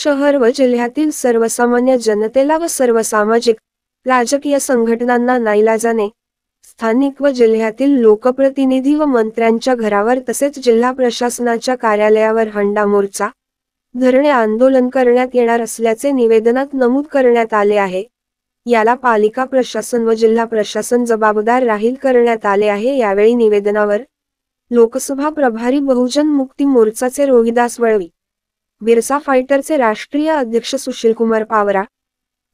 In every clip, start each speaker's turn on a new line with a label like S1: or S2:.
S1: शहर व जिल्ह्यातील सर्वसामान्य जनतेला व सर्व सामाजिक राजकीय संघटनांना नाईलाजाने स्थानिक व जिल्ह्यातील लोकप्रतिनिधी व मंत्र्यांच्या घरावर तसेच जिल्हा प्रशासनाच्या कार्यालयावर हंडा मोर्चा धरणे आंदोलन करण्यात येणार असल्याचे निवेदनात नमूद करण्यात आले आहे। याला पालिका प्रशासन व जिल्हा प्रशासन जबाबदार राहील करण्यात आले आहे। यावेळी निवेदनावर लोकसभा प्रभारी बहुजन मुक्ती मोर्चाचे रोहिदास वळवी, बिरसा फायटरचे राष्ट्रीय अध्यक्ष सुशीलकुमार पावरा,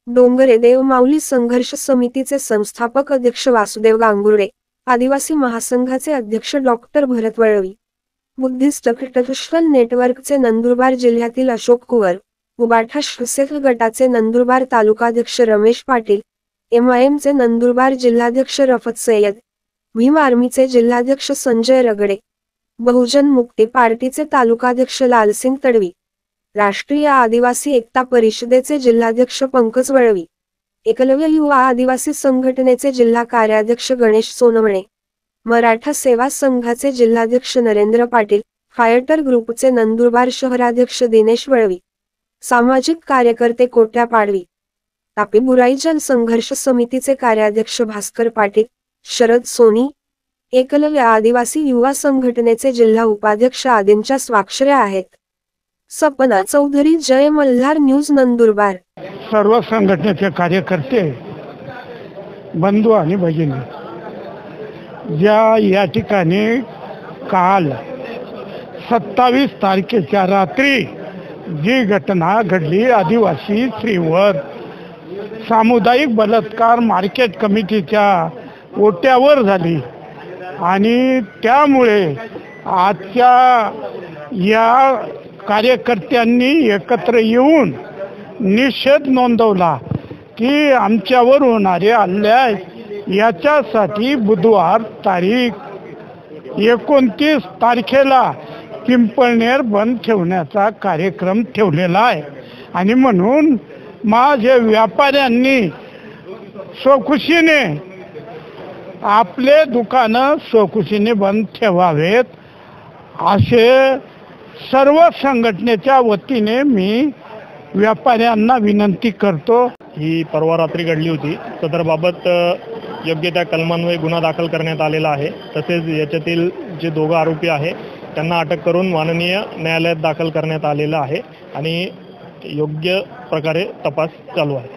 S1: डोंगरे देवमाऊली संघर्ष समितीचे संस्थापक अध्यक्ष वासुदेव गांगुर्डे, आदिवासी महासंघाचे अध्यक्ष डॉक्टर भरत वळवी, बुद्धिस्ट क्रिटिकल नेटवर्कचे नंदुरबार जिल्ह्यातील अशोक कुवर, उबाठा शिवसेना गटाचे नंदुरबार तालुकाध्यक्ष रमेश पाटील, MIMचे नंदुरबार जिल्हाध्यक्ष रफत सय्यद, भीम आर्मीचे जिल्हाध्यक्ष संजय रगडे, बहुजन मुक्ती पार्टीचे तालुकाध्यक्ष लालसिंग तडवी, राष्ट्रीय आदिवासी एकता परिषदेचे जिल्हाध्यक्ष पंकज वळवी, एकलव्य युवा आदिवासी संघटनेचे जिल्हा कार्याध्यक्ष गणेश सोनवणे, मराठा सेवा संघाचे जिल्हाध्यक्ष नरेंद्र पाटील, फायटर ग्रुपचे नंदुरबार शहराध्यक्ष दिनेश वळवी, सामाजिक कार्यकर्ते कोट्या पाडवी, तापी बुराई जन संघर्ष समितीचे कार्याध्यक्ष भास्कर पाटील, शरद सोनी, एकलव्य आदिवासी युवा संघटनेचे जिल्हा उपाध्यक्ष आदींच्या स्वाक्षऱ्या आहेत। सपना चौधरी, जय मल्हार न्यूज, नंदुरबार।
S2: सर्व संघटनेचे कार्यकर्ते बंधू आणि भगिनी, या ठिकाणी काल 27 तारखेच्या रात्री जी घटना घडली, आदिवासी स्त्रीवर सामुदायिक बलात्कार मार्केट कमिटीच्या ओट्यावर झाली आणि त्यामुळे आजच्या या कार्यकर्त्यांनी एकत्र येऊन निषेध नोंदवला की आमच्यावर होणारे अन्याय याच्यासाठी बुधवार तारीख 29 तारखेला पिंपळनेर बंद ठेवण्याचा कार्यक्रम ठेवलेला आहे। आणि म्हणून माझे व्यापाऱ्यांनी स्वखुशीने आपले दुकानं स्वखुशीने बंद ठेवावेत असे सर्व संघटनेच्या वतीने मी व्यापाऱ्यांना विनंती करतो।
S3: ही परवा रात्री घडली होती। सदरबाबत योग्य त्या कलमान्वये गुन्हा दाखल करण्यात आलेला आहे। तसेच याच्यातील जे दोघं आरोपी आहे त्यांना अटक करून माननीय न्यायालयात दाखल करण्यात आलेला आहे आणि योग्य प्रकारे तपास चालू आहे।